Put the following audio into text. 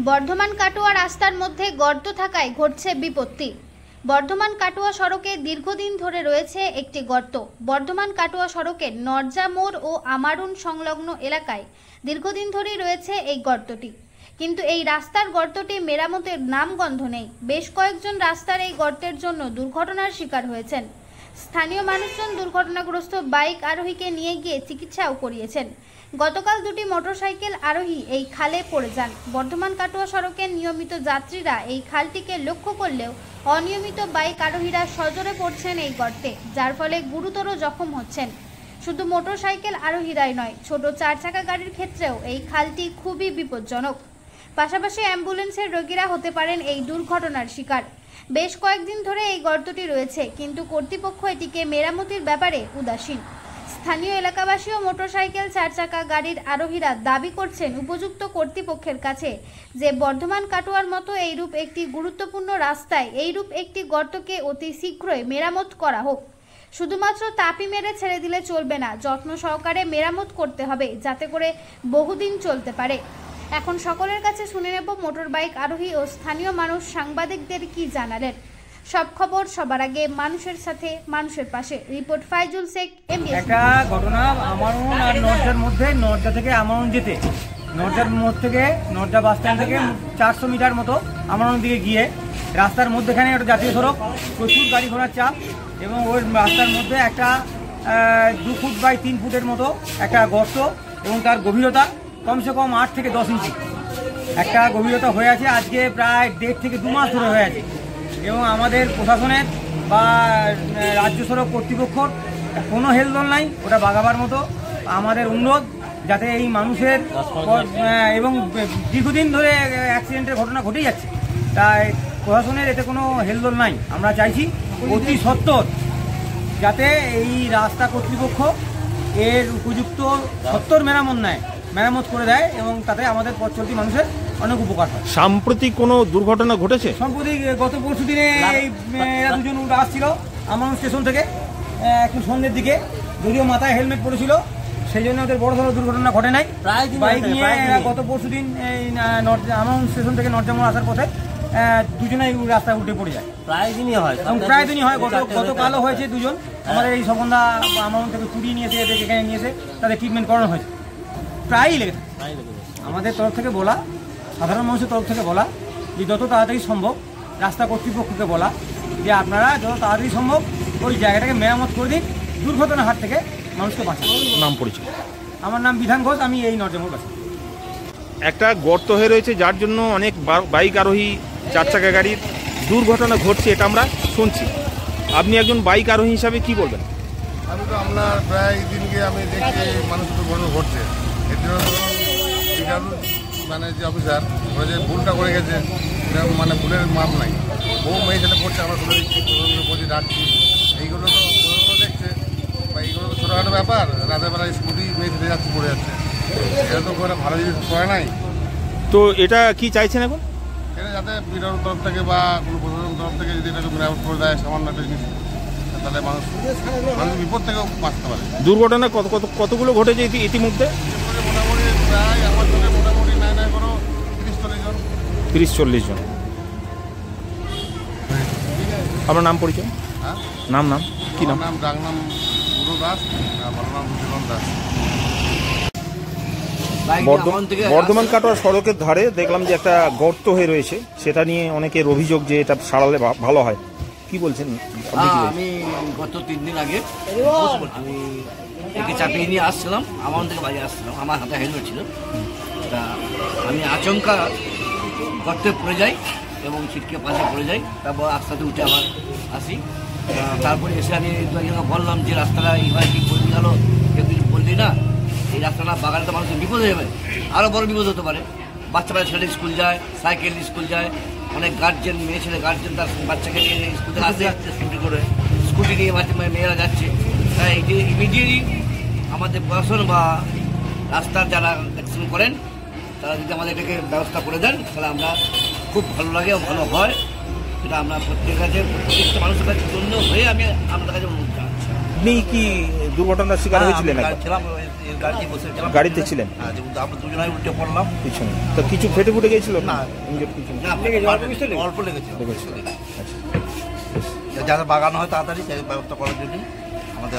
বর্ধমান কাটোয়া রাস্তার মধ্যে গর্ত থাকায় ঘটছে বিপত্তি। বর্ধমান কাটোয়া সড়কে দীর্ঘদিন ধরে রয়েছে একটি গর্ত। বর্ধমান কাটোয়া সড়কের নরজা মোড় ও আমারুন সংলগ্ন এলাকায় দীর্ঘদিন ধরেই রয়েছে এই গর্তটি, কিন্তু এই রাস্তার গর্তটি মেরামতের নামগন্ধ নেই। বেশ কয়েকজন রাস্তার এই গর্তের জন্য দুর্ঘটনার শিকার হয়েছেন। স্থানীয় মানুষজন দুর্ঘটনাগ্রস্ত বাইক আরোহীকে নিয়ে গিয়ে চিকিৎসাও করিয়েছেন। গতকাল দুটি মোটরসাইকেল আরোহী এই খালে পড়ে যান। বর্ধমান কাটোয়া সড়কের নিয়মিত যাত্রীরা এই খালটিকে লক্ষ্য করলেও অনিয়মিত বাইক আরোহীরা সজোরে পড়ছেন এই গর্তে, যার ফলে গুরুতর জখম হচ্ছেন। শুধু মোটরসাইকেল আরোহীরাই নয়, ছোট 4 চাকা গাড়ির ক্ষেত্রেও এই খালটি খুবই বিপজ্জনক। পাশাপাশি অ্যাম্বুলেন্সের রোগীরা হতে পারেন এই দুর্ঘটনার শিকার। বেশ কয়েকদিন ধরে এই গর্তটি রয়েছে, কিন্তু কর্তৃপক্ষ এটিকে মেরামতির ব্যাপারে উদাসীন। স্থানীয় এলাকাবাসী ও মোটরসাইকেল 4 চাকা গাড়ির আরোহীরা দাবি করছেন উপযুক্ত কর্তৃপক্ষের কাছে যে বর্ধমান কাটোয়ার মতো এইরূপ একটি গুরুত্বপূর্ণ রাস্তায় এইরূপ একটি গর্তকে অতি শীঘ্রই মেরামত করা হোক। শুধুমাত্র তাপি মেরে ছেড়ে দিলে চলবে না, যত্ন সহকারে মেরামত করতে হবে, যাতে করে বহুদিন চলতে পারে। এখন সকলের কাছে শুনে নেব মোটর বাইক আরোহী ও স্থানীয় মানুষ সাংবাদিকদের কি জানালেন। সব খবর সবার আগে, মানুষের সাথে মানুষের পাশে। Report Faizul Sheikh, MBS. একটা ঘটনা আমারুন আর নরজার মধ্যে, নরজা থেকে আমারুন যেতে, নরজার মোড় থেকে নরজা বাস স্ট্যান্ড থেকে 400 মিটার মতো আমারুন দিকে গিয়ে রাস্তার মধ্যেখানে একটা জাতীয় সড়ক, প্রচুর গাড়ি ঘোড়ার চাপ, এবং ওই রাস্তার মধ্যে একটা 2 ফুট বাই 3 ফুটের মতো একটা গর্ত, এবং তার গভীরতা কমসে কম 8 থেকে 10 ইঞ্চি একটা গভীরতা হয়ে আছে। আজকে প্রায় 1.5 থেকে 2 মাস ধরে হয়ে আছে, এবং আমাদের প্রশাসনের বা রাজ্য সড়ক কর্তৃপক্ষর কোনো হেলদোল নাই ওটা বাগাবার মতো। আমাদের অনুরোধ যাতে এই মানুষের, এবং দীর্ঘদিন ধরে অ্যাক্সিডেন্টের ঘটনা ঘটেই যাচ্ছে, তাই প্রশাসনের এতে কোনো হেলদোল নাই। আমরা চাইছি অতি সত্বর যাতে এই রাস্তা কর্তৃপক্ষ এর উপযুক্ত সত্বর মেরামত করে দেয়, এবং তাতে আমাদের পথ চলতি মানুষের অনেক উপকার হয়। সাম্প্রতিক কোনো দুর্ঘটনা ঘটেছে? সম্প্রতি গত পরশু দিনে এই দুজন আসছিল আমারুন স্টেশন থেকে একটু সন্ধ্যের দিকে, যদিও মাথায় হেলমেট পরেছিল, সেই জন্য ওদের বড় ধরনের দুর্ঘটনা ঘটে নাই। বাইক নিয়ে গত পরশু দিন এই আমারুন স্টেশন থেকে নরজা মোড় আসার পথে দুজনেই রাস্তায় উল্টে পড়ে যায়। প্রায় দিনই হয়। গতকালও হয়েছে দুজন। আমাদের এই সবন্ধা আমারুন থেকে কুড়িয়ে নিয়েছে, এদের এখানে নিয়েছে, তাদের ট্রিটমেন্ট করানো হয়েছে। প্রায়ই লেগে থাকে। আমাদের তরফ থেকে বলা, সাধারণ মানুষের তরফ থেকে বলা, যে যত তাড়াতাড়ি সম্ভব রাস্তা কর্তৃপক্ষকে বলা যে আপনারা যত তাড়াতাড়ি সম্ভব ওই জায়গাটাকে মেরামত করে দিন, দুর্ঘটনার হাত থেকে মানুষকে বাঁচান। নাম পরিচয়? আমার নাম বিধান ঘোষ, আমি এই নরজা মোড় বাসী। একটা গর্ত হয়ে রয়েছে, যার জন্য অনেক বাইক আরোহী 4 চাকা গাড়ির দুর্ঘটনা ঘটছে, এটা আমরা শুনছি। আপনি একজন বাইক আরোহী হিসাবে কি বলবেন? আমি তো আপনার প্রায় দিনকে আমি দেখছি মানুষের দুর্ঘটনা ঘটছে। এর জন্য মানে যে অফিসার ওরা যে ভুলটা করে গেছে, মানে ভুলের মাপ নাই। বহু মেয়ে ছেলে পড়ছে, আমরা তুলে দিচ্ছি, বলছি ডাকছি, এইগুলো তো দেখছে, বা এইগুলো তো ছোটোখাটো ব্যাপার। রাতের বেলায় স্কুটি মেয়ে ছেলে যাচ্ছে, পড়ে যাচ্ছে, এটা তো করে ভালো জিনিস করে নাই। তো এটা কি চাইছেন এখন? এটা যাতে বিডিওর তরফ থেকে বা কোনো প্রশাসনের তরফ থেকে যদি এটাকে মেরামত করে দেয় সামান্য একটা জিনিস, তাহলে মানুষ বিপদ থেকেও বাঁচতে পারে। দুর্ঘটনা কতগুলো ঘটেছে ইতিমধ্যে? মোটামুটি প্রায় আমার চোখে মোটামুটি নাই কোনো 30-40 জন। আপনার নাম পরিচয়? হ্যাঁ, নাম কি নাম? ডাকনাম গুরু দাস, ভালো নাম জীবন দাস। বর্ধমান কাটোয়া সড়কের ধারে দেখলাম যে একটা গর্ত হয়ে রয়েছে, সেটা নিয়ে অনেকের অভিযোগ যে এটা সারালে ভালো হয়। কি বলছেন? আমি গত 3 দিন আগে আমি একে চাপিয়ে নিয়ে আসছিলাম, আমার থেকে বাড়ি আসছিলাম, আমার হাতে হেলমেট ছিল। তা আমি আচমকা গর্তে পড়ে যাই এবং ছিটকে পাশে পড়ে যাই। তারপর রাস্তাতে উঠে আবার আসি। তারপরে এসে আমি দুজনকে বললাম যে রাস্তাটা এইভাবে ঠিক করে গেল, কেউ কিছু বললি না, এই রাস্তাটা বাগানে তো মানুষের বিপদ হয়ে যাবে, আরও বড় বিপদ হতে পারে। বাচ্চা ছেলে স্কুল যায়, সাইকেল স্কুল যায়, অনেক গার্জেন, মেয়ে ছেলে গার্জেন তার বাচ্চাকে নিয়ে স্কুল থেকে আসতে যাচ্ছে, স্কুটি করে, স্কুটি নিয়ে মেয়েরা যাচ্ছে। তাই এটি ইমিডিয়েটলি আমাদের প্রশাসন বা রাস্তার যারা অ্যাকশন করেন তারা যদি আমাদের এটাকে ব্যবস্থা করে দেন, তাহলে আমরা খুব ভালো লাগে, ভালো হয়। এটা আমরা প্রত্যেকটা মানুষের কাছে জন্য হয়ে আমি আপনাদের কাছে অনুরোধ জানাচ্ছি। আপনি কি দুর্ঘটনার শিকার হয়েছিলেন? ছিলাম, গাড়িতে বসেছিলাম। গাড়িতে ছিলেন? হ্যাঁ, যেহেতু আমরা দুজনাই উল্টে পড়লাম। পিছনে তো কিছু ফেটে ফুটে গেছিল না, ইনজুর কিছু না, অল্প লেগেছে। লেগেছিল। আচ্ছা। যাতে বাগানো হয় তাড়াতাড়ি সেই ব্যবস্থা করার জন্যই আমাদের